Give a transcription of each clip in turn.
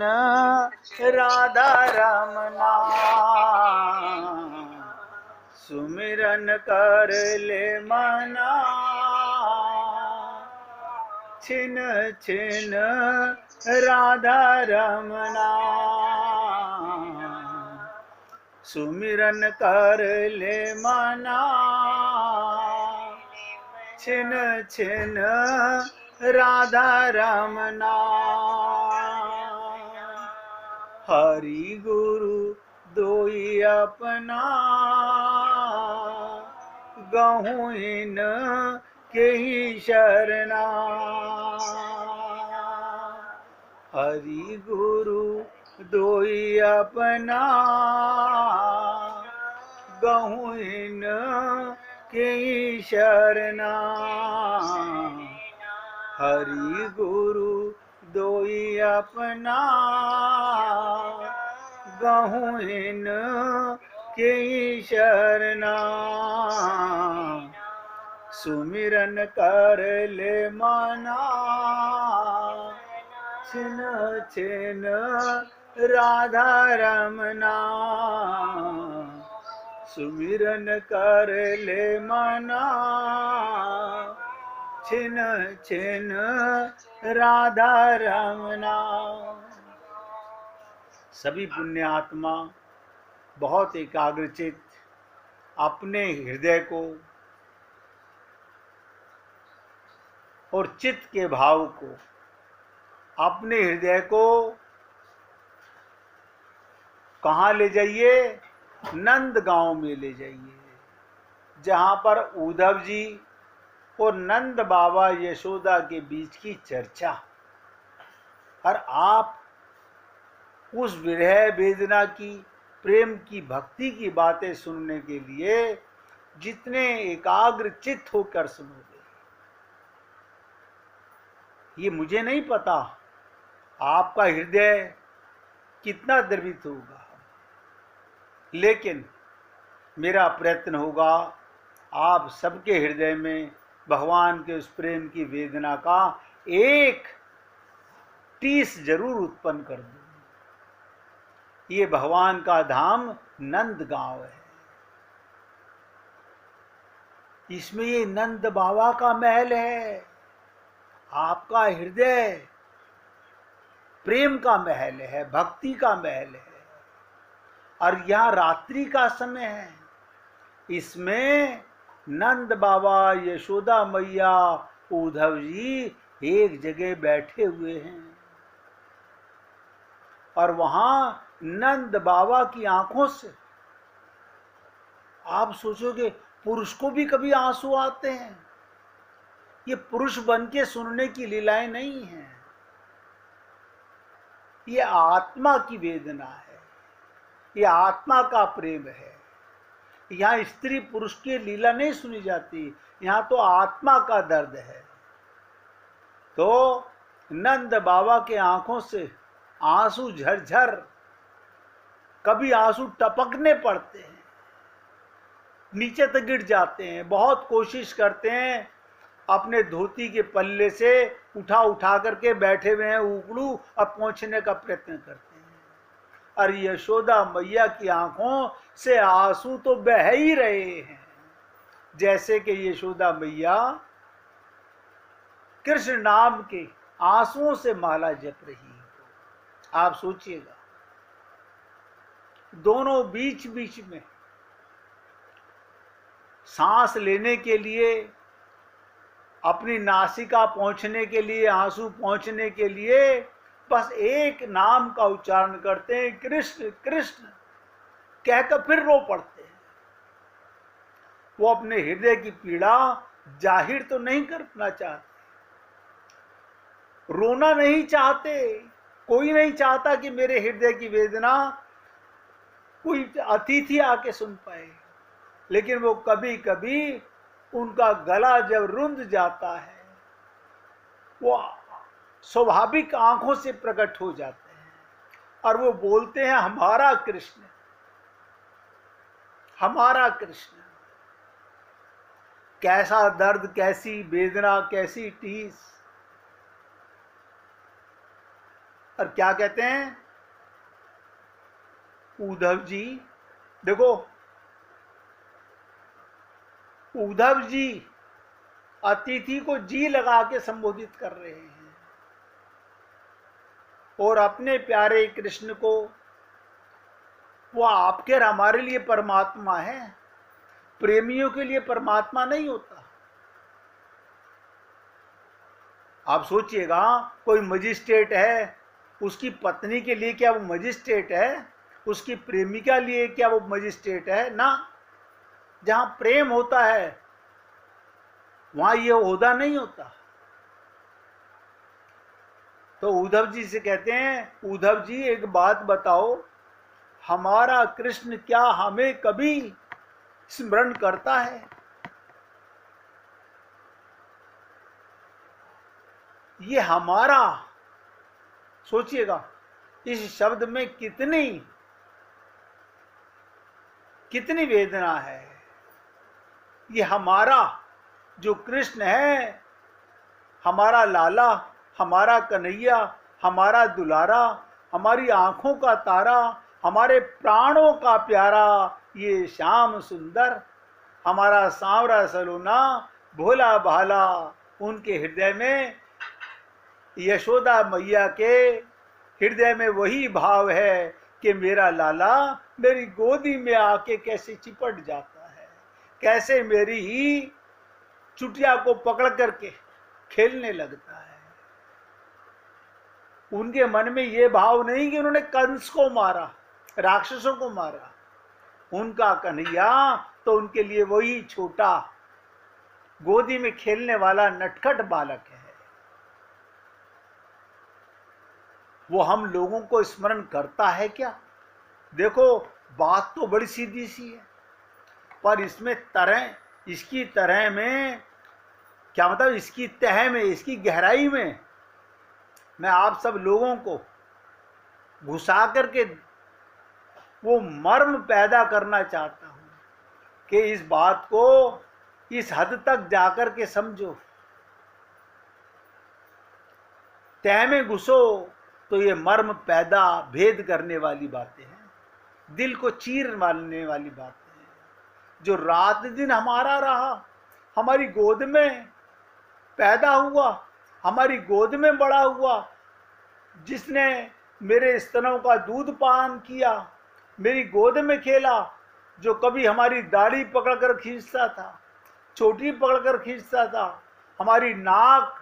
राधा रमना सुमिरन कर ले मना, छिन छिन राधा रमना सुमिरन कर ले मना, छिन छिन राधा रमना। हरि गुरु दोई अपना, गहूँ इन के ही शरणा। हरि गुरु दोई अपना, गहूँ इन के ही शरणा। हरि गुरु दोई अपना, गहूँ इन के ही शरणा। सुमिरन कर ले मना, छिन छिन राधा रमना सुमिरन कर ले मना, छिन छिन राधा रमना। सभी पुण्य आत्मा बहुत एकाग्रचित अपने हृदय को और चित्त के भाव को, अपने हृदय को कहाँ ले जाइए? नंद गांव में ले जाइए, जहाँ पर उद्धव जी और नंद बाबा यशोदा के बीच की चर्चा। और आप उस विरह वेदना की, प्रेम की, भक्ति की बातें सुनने के लिए जितने एकाग्र चित्त होकर सुनोगे, ये मुझे नहीं पता आपका हृदय कितना द्रवित होगा, लेकिन मेरा प्रयत्न होगा आप सबके हृदय में भगवान के उस प्रेम की वेदना का एक टीस जरूर उत्पन्न कर दूं। ये भगवान का धाम नंद गांव है, इसमें ये नंद बाबा का महल है। आपका हृदय प्रेम का महल है, भक्ति का महल है, और यहाँ रात्रि का समय है। इसमें नंद बाबा, यशोदा मैया, उद्धव जी एक जगह बैठे हुए हैं, और वहां नंद बाबा की आंखों से आप सोचोगे पुरुष को भी कभी आंसू आते हैं। ये पुरुष बन के सुनने की लीलाएं नहीं है, ये आत्मा की वेदना है, ये आत्मा का प्रेम है। यहाँ स्त्री पुरुष की लीला नहीं सुनी जाती, यहाँ तो आत्मा का दर्द है। तो नंद बाबा के आंखों से आंसू झरझर, कभी आंसू टपकने पड़ते हैं, नीचे तक गिर जाते हैं। बहुत कोशिश करते हैं, अपने धोती के पल्ले से उठा करके बैठे हुए हैं उकड़ू, और पहुंचने का प्रयत्न करते हैं। और यशोदा मैया की आंखों से आंसू तो बह ही रहे हैं, जैसे कि यशोदा मैया कृष्ण नाम के आंसुओं से माला जप रही है। आप सोचिएगा, दोनों बीच बीच में सांस लेने के लिए, अपनी नासिका पहुंचने के लिए, आंसू पहुंचने के लिए बस एक नाम का उच्चारण करते हैं, कृष्ण कृष्ण कहकर फिर रो पड़ते हैं। वो अपने हृदय की पीड़ा जाहिर तो नहीं करना चाहते, रोना नहीं चाहते। कोई नहीं चाहता कि मेरे हृदय की वेदना कोई अतिथि आके सुन पाए, लेकिन वो कभी कभी उनका गला जब रुंध जाता है, वो स्वाभाविक आंखों से प्रकट हो जाते हैं, और वो बोलते हैं, हमारा कृष्ण, हमारा कृष्ण। कैसा दर्द, कैसी वेदना, कैसी टीस। और क्या कहते हैं, उद्धव जी, देखो उद्धव जी अतिथि को जी लगा के संबोधित कर रहे हैं और अपने प्यारे कृष्ण को, वो आपके और हमारे लिए परमात्मा है, प्रेमियों के लिए परमात्मा नहीं होता। आप सोचिएगा, कोई मजिस्ट्रेट है, उसकी पत्नी के लिए क्या वो मजिस्ट्रेट है? उसकी प्रेमिका लिए क्या वो मजिस्ट्रेट है? ना, जहां प्रेम होता है वहां ये ओहदा नहीं होता। तो उद्धव जी से कहते हैं, उद्धव जी एक बात बताओ, हमारा कृष्ण क्या हमें कभी स्मरण करता है? ये हमारा, सोचिएगा इस शब्द में कितनी कितनी वेदना है। ये हमारा जो कृष्ण है, हमारा लाला, हमारा कन्हैया, हमारा दुलारा, हमारी आंखों का तारा, हमारे प्राणों का प्यारा, ये श्याम सुंदर, हमारा सांवरा सलोना, भोला भाला, उनके हृदय में, यशोदा मैया के हृदय में वही भाव है कि मेरा लाला मेरी गोदी में आके कैसे चिपट जाता है, कैसे मेरी ही चुटिया को पकड़ करके खेलने लगता है। उनके मन में ये भाव नहीं कि उन्होंने कंस को मारा, राक्षसों को मारा। उनका कन्हैया तो उनके लिए वही छोटा गोदी में खेलने वाला नटखट बालक है। वो हम लोगों को स्मरण करता है क्या? देखो बात तो बड़ी सीधी सी है, पर इसमें इसकी तरह में क्या मतलब, इसकी तह में, इसकी गहराई में मैं आप सब लोगों को घुसा करके वो मर्म पैदा करना चाहता हूं कि इस बात को इस हद तक जाकर के समझो, तह में घुसो तो ये मर्म पैदा भेद करने वाली बातें हैं, दिल को चीर मारने वाली बातें हैं। जो रात दिन हमारा रहा, हमारी गोद में पैदा हुआ, हमारी गोद में बड़ा हुआ, जिसने मेरे स्तनों का दूध पान किया, मेरी गोद में खेला, जो कभी हमारी दाढ़ी पकड़कर खींचता था, चोटी पकड़कर खींचता था, हमारी नाक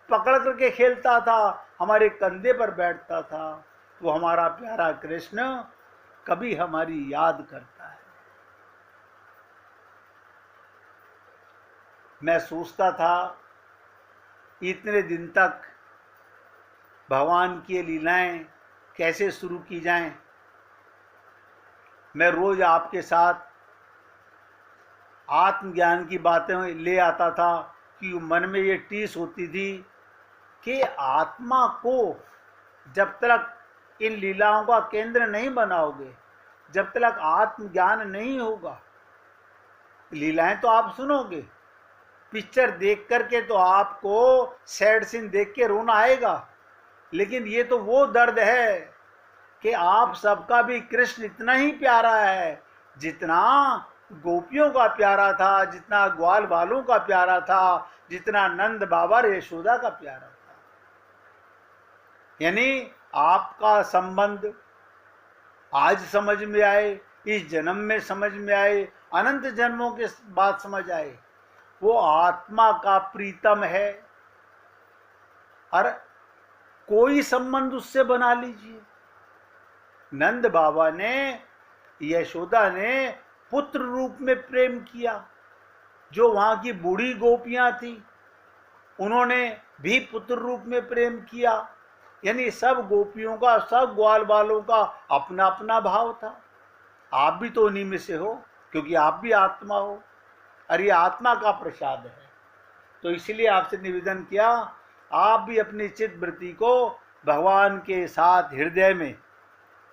पकड़ करके खेलता था, हमारे कंधे पर बैठता था, वो हमारा प्यारा कृष्ण कभी हमारी याद करता है। मैं सोचता था इतने दिन तक भगवान की लीलाएं कैसे शुरू की जाएं। मैं रोज आपके साथ आत्मज्ञान की बातें ले आता था कि मन में ये टीस होती थी कि आत्मा को जब तक इन लीलाओं का केंद्र नहीं बनाओगे, जब तक आत्मज्ञान नहीं होगा, लीलाएं तो आप सुनोगे, पिक्चर देख करके तो आपको सैड सीन देख के रोना आएगा, लेकिन ये तो वो दर्द है कि आप सबका भी कृष्ण इतना ही प्यारा है जितना गोपियों का प्यारा था, जितना ग्वाल वालों का प्यारा था, जितना नंद बाबा यशोदा का प्यारा था। यानी आपका संबंध आज समझ में आए, इस जन्म में समझ में आए, अनंत जन्मों के बाद समझ आए, वो आत्मा का प्रीतम है। और कोई संबंध उससे बना लीजिए। नंद बाबा ने, यशोदा ने पुत्र रूप में प्रेम किया, जो वहां की बूढ़ी गोपियां थी उन्होंने भी पुत्र रूप में प्रेम किया। यानी सब गोपियों का, सब ग्वाल वालों का अपना अपना भाव था। आप भी तो उन्हीं में से हो, क्योंकि आप भी आत्मा हो और ये आत्मा का प्रसाद है। तो इसलिए आपसे निवेदन किया, आप भी अपनी चित्त वृत्ति को भगवान के साथ हृदय में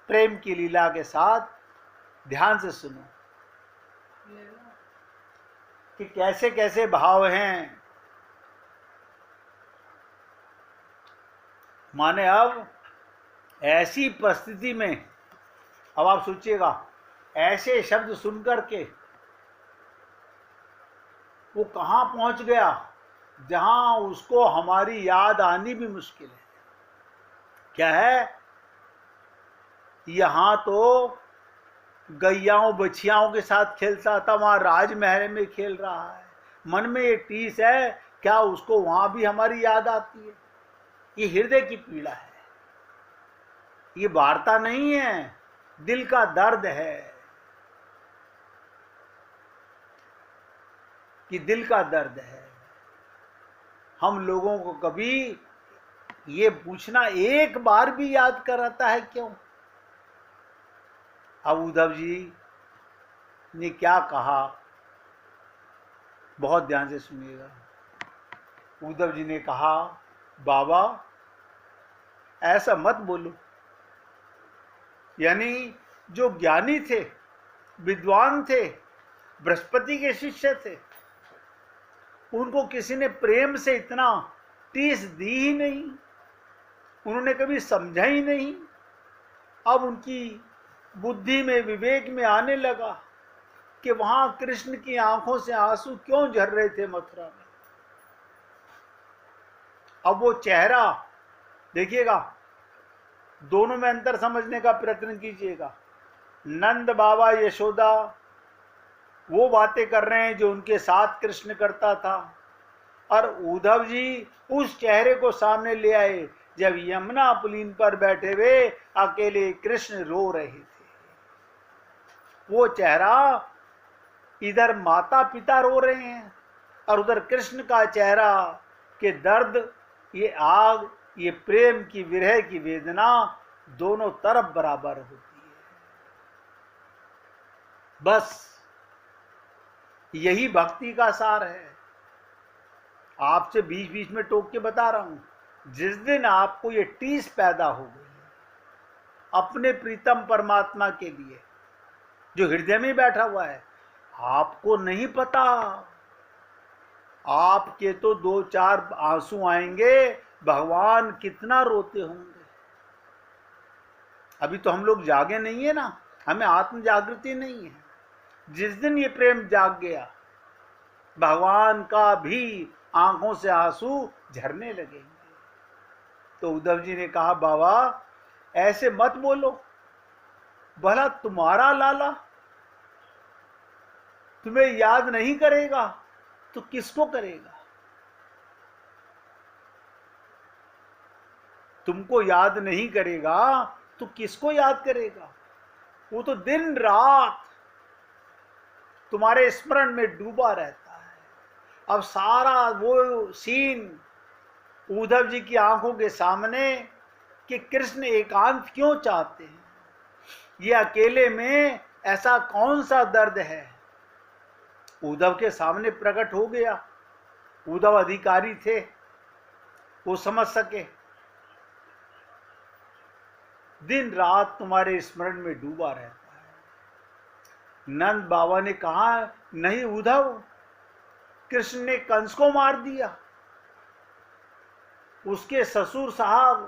प्रेम की लीला के साथ ध्यान से सुनो कि कैसे कैसे भाव हैं। माने अब ऐसी परिस्थिति में अब आप सोचिएगा, ऐसे शब्द सुन करके वो कहाँ पहुंच गया जहां उसको हमारी याद आनी भी मुश्किल है। क्या है? यहां तो गैयाओं बछियाओं के साथ खेलता था, वहां राजमहल में खेल रहा है, मन में ये टीस है, क्या उसको वहां भी हमारी याद आती है? ये हृदय की पीड़ा है, ये वार्ता नहीं है, दिल का दर्द है कि दिल का दर्द है। हम लोगों को कभी ये पूछना एक बार भी याद कराता है क्यों? अब उद्धव जी ने क्या कहा, बहुत ध्यान से सुनिएगा। उद्धव जी ने कहा, बाबा ऐसा मत बोलो। यानी जो ज्ञानी थे, विद्वान थे, बृहस्पति के शिष्य थे, उनको किसी ने प्रेम से इतना टीस दी ही नहीं, उन्होंने कभी समझा ही नहीं। अब उनकी बुद्धि में, विवेक में आने लगा कि वहां कृष्ण की आंखों से आंसू क्यों झर रहे थे मथुरा में। अब वो चेहरा देखिएगा, दोनों में अंतर समझने का प्रयत्न कीजिएगा। नंद बाबा यशोदा वो बातें कर रहे हैं जो उनके साथ कृष्ण करता था, और उद्धव जी उस चेहरे को सामने ले आए जब यमुना पुलीन पर बैठे हुए अकेले कृष्ण रो रहे थे। वो चेहरा, इधर माता पिता रो रहे हैं और उधर कृष्ण का चेहरा के दर्द, ये आग, ये प्रेम की, विरह की वेदना दोनों तरफ बराबर होती है। बस यही भक्ति का सार है। आपसे बीच बीच में टोक के बता रहा हूं, जिस दिन आपको ये टीस पैदा हो गई अपने प्रीतम परमात्मा के लिए जो हृदय में बैठा हुआ है, आपको नहीं पता, आपके तो 2-4 आंसू आएंगे, भगवान कितना रोते होंगे। अभी तो हम लोग जागे नहीं है ना, हमें आत्म जागृति नहीं है। जिस दिन ये प्रेम जाग गया, भगवान का भी आंखों से आंसू झरने लगेंगे। तो उद्धव जी ने कहा, बाबा ऐसे मत बोलो, भला तुम्हारा लाला तुम्हें याद नहीं करेगा तो किसको करेगा? तुमको याद नहीं करेगा तो किसको याद करेगा? वो तो दिन रात तुम्हारे स्मरण में डूबा रहता है। अब सारा वो सीन उद्धव जी की आंखों के सामने कि कृष्ण एकांत क्यों चाहते हैं, ये अकेले में ऐसा कौन सा दर्द है, उद्धव के सामने प्रकट हो गया। उद्धव अधिकारी थे, वो समझ सके। दिन रात तुम्हारे स्मरण में डूबा रहता है। नंद बाबा ने कहा, नहीं उद्धव, कृष्ण ने कंस को मार दिया। उसके ससुर साहब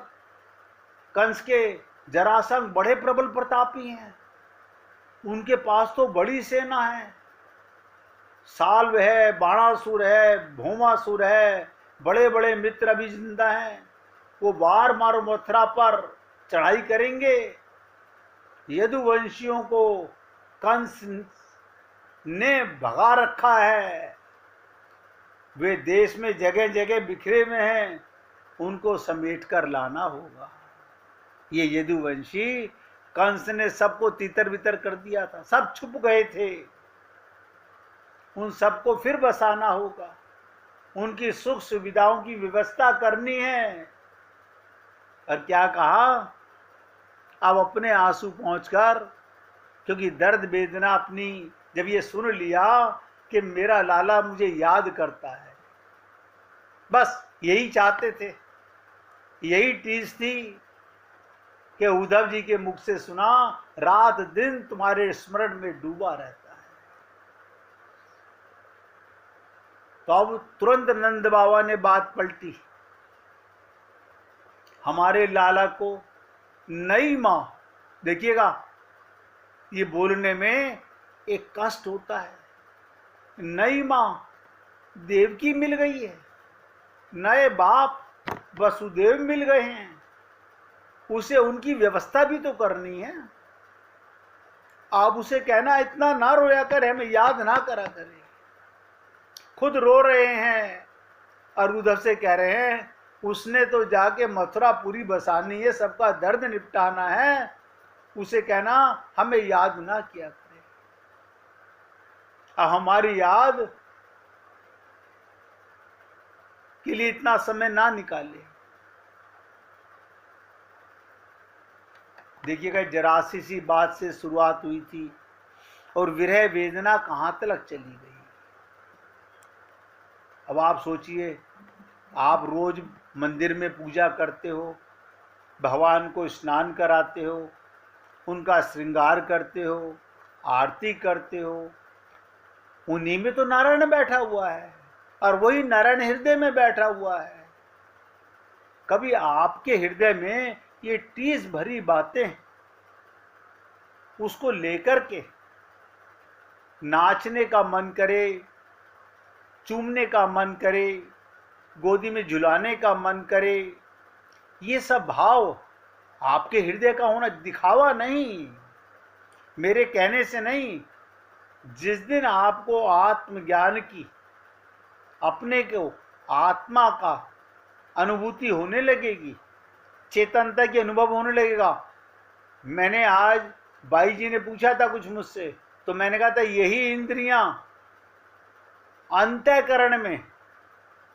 कंस के जरासंध बड़े प्रबल प्रतापी हैं, उनके पास तो बड़ी सेना है, साल्व है, बाणासुर है, भौमासुर है, बड़े बड़े मित्र अभी जिंदा हैं। वो बार मारो मथुरा पर चढ़ाई करेंगे। यदुवंशियों को कंस ने भगा रखा है, वे देश में जगह जगह बिखरे में हैं, उनको समेट कर लाना होगा। ये यदुवंशी, कंस ने सबको तितर बितर कर दिया था, सब छुप गए थे, उन सबको फिर बसाना होगा, उनकी सुख सुविधाओं की व्यवस्था करनी है। और क्या कहा, अब अपने आंसू पहुंचकर, क्योंकि दर्द वेदना अपनी जब ये सुन लिया कि मेरा लाला मुझे याद करता है, बस यही चाहते थे, यही टीस थी कि उद्धव जी के मुख से सुना, रात दिन तुम्हारे स्मरण में डूबा रहता है। तो अब तुरंत नंद बाबा ने बात पलटी, हमारे लाला को नई माँ, देखिएगा ये बोलने में एक कष्ट होता है। नई माँ देवकी मिल गई है, नए बाप वसुदेव मिल गए हैं, उसे उनकी व्यवस्था भी तो करनी है। आप उसे कहना इतना ना रोया कर, हमें याद ना करा करे। खुद रो रहे हैं और उधर से कह रहे हैं उसने तो जाके मथुरा पूरी बसानी है, सबका दर्द निपटाना है, उसे कहना हमें याद ना किया करे। हमारी याद के लिए इतना समय ना निकाले। देखिएगा जरा सी बात से शुरुआत हुई थी और विरह वेदना कहां तक चली गई। अब आप सोचिए, आप रोज मंदिर में पूजा करते हो, भगवान को स्नान कराते हो, उनका श्रृंगार करते हो, आरती करते हो, उन्हीं में तो नारायण बैठा हुआ है और वही नारायण हृदय में बैठा हुआ है। कभी आपके हृदय में ये टीस भरी बातें उसको लेकर के नाचने का मन करे, चूमने का मन करे, गोदी में झुलाने का मन करे, ये सब भाव आपके हृदय का होना, दिखावा नहीं, मेरे कहने से नहीं। जिस दिन आपको आत्मज्ञान की, अपने को आत्मा का अनुभूति होने लगेगी, चेतनता की अनुभव होने लगेगा। मैंने आज बाई जी ने पूछा था कुछ मुझसे, तो मैंने कहा था यही इंद्रियां अंतःकरण में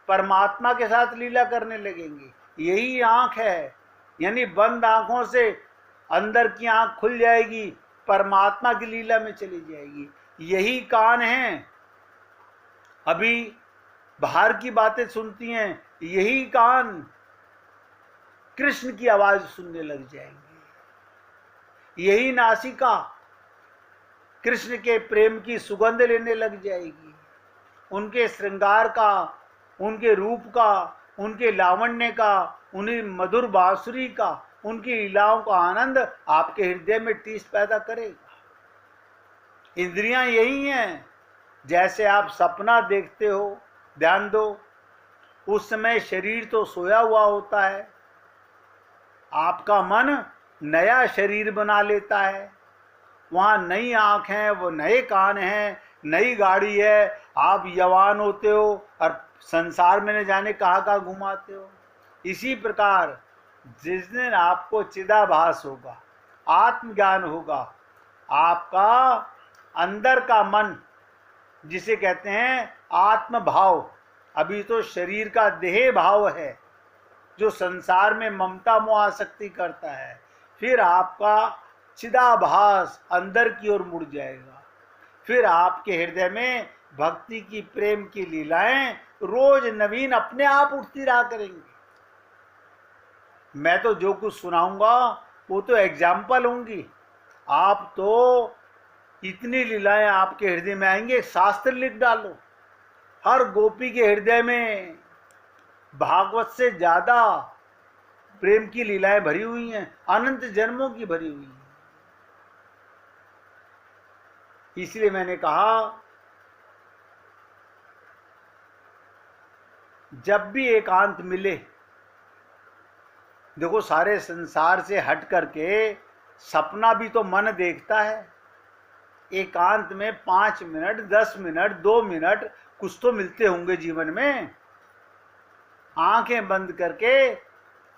परमात्मा के साथ लीला करने लगेंगी। यही आंख है, यानी बंद आंखों से अंदर की आंख खुल जाएगी, परमात्मा की लीला में चली जाएगी। यही कान है, अभी बाहर की बातें सुनती हैं, यही कान कृष्ण की आवाज सुनने लग जाएंगे। यही नासिका कृष्ण के प्रेम की सुगंध लेने लग जाएगी। उनके श्रृंगार का, उनके रूप का, उनके लावण्य का, उन्हीं मधुर बांसुरी का, उनकी लीलाओं का आनंद आपके हृदय में टीस पैदा करेगा। इंद्रियां यही हैं। जैसे आप सपना देखते हो, ध्यान दो, उस समय शरीर तो सोया हुआ होता है, आपका मन नया शरीर बना लेता है, वहाँ नई आँख हैं, वो नए कान हैं, नई गाड़ी है, आप जवान होते हो और संसार में न जाने कहाँ कहाँ घुमाते हो। इसी प्रकार जिस दिन आपको चिदाभास होगा, आत्मज्ञान होगा, आपका अंदर का मन, जिसे कहते हैं आत्म भाव, अभी तो शरीर का देह भाव है जो संसार में ममता मोह आसक्ति करता है, फिर आपका चिदाभास अंदर की ओर मुड़ जाएगा। फिर आपके हृदय में भक्ति की, प्रेम की लीलाएं रोज नवीन अपने आप उठती रहा करेंगी। मैं तो जो कुछ सुनाऊंगा वो तो एग्जाम्पल होंगी, आप तो इतनी लीलाएं आपके हृदय में आएंगे, शास्त्र लिख डालो। हर गोपी के हृदय में भागवत से ज्यादा प्रेम की लीलाएं भरी हुई हैं, अनंत जन्मों की भरी हुई हैं। इसलिए मैंने कहा जब भी एकांत मिले, देखो सारे संसार से हट करके सपना भी तो मन देखता है। एकांत में 5 मिनट, 10 मिनट, 2 मिनट कुछ तो मिलते होंगे जीवन में। आंखें बंद करके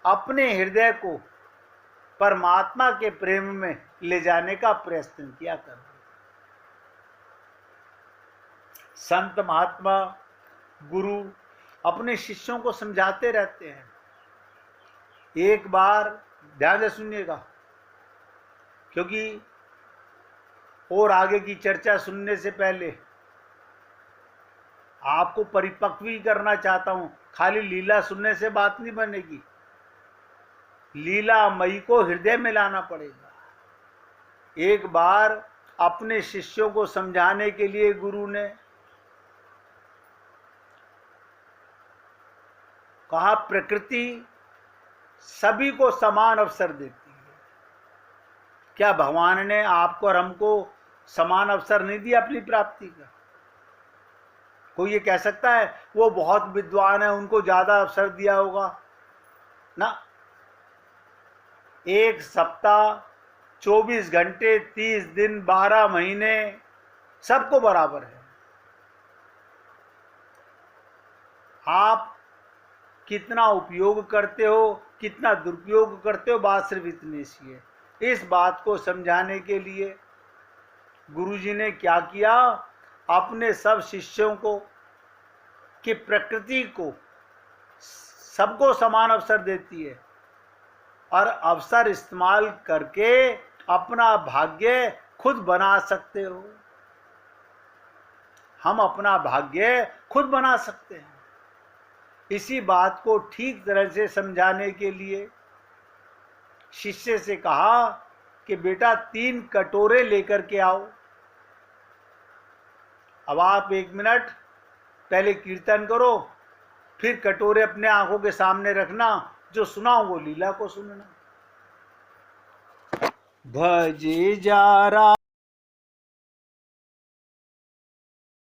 अपने हृदय को परमात्मा के प्रेम में ले जाने का प्रयत्न किया करो। संत महात्मा गुरु अपने शिष्यों को समझाते रहते हैं। एक बार ध्यान से सुनिएगा, क्योंकि और आगे की चर्चा सुनने से पहले आपको परिपक्व ही करना चाहता हूं। खाली लीला सुनने से बात नहीं बनेगी, लीला मई को हृदय में लाना पड़ेगा। एक बार अपने शिष्यों को समझाने के लिए गुरु ने कहा, प्रकृति सभी को समान अवसर देती है, क्या भगवान ने आपको और हमको समान अवसर नहीं दिया अपनी प्राप्ति का? कोई ये कह सकता है वो बहुत विद्वान है, उनको ज्यादा अवसर दिया होगा? ना। एक सप्ताह, 24 घंटे, 30 दिन, 12 महीने सबको बराबर है। आप कितना उपयोग करते हो, कितना दुरुपयोग करते हो, बात सिर्फ इतनी सी है। इस बात को समझाने के लिए गुरुजी ने क्या किया, अपने सब शिष्यों को कि प्रकृति को सबको समान अवसर देती है और अवसर इस्तेमाल करके अपना भाग्य खुद बना सकते हो। हम अपना भाग्य खुद बना सकते हैं। इसी बात को ठीक तरह से समझाने के लिए शिष्य से कहा कि बेटा 3 कटोरे लेकर के आओ। अब आप 1 मिनट पहले कीर्तन करो, फिर कटोरे अपने आंखों के सामने रखना, जो सुनाऊं वो लीला को सुनना। भजे जा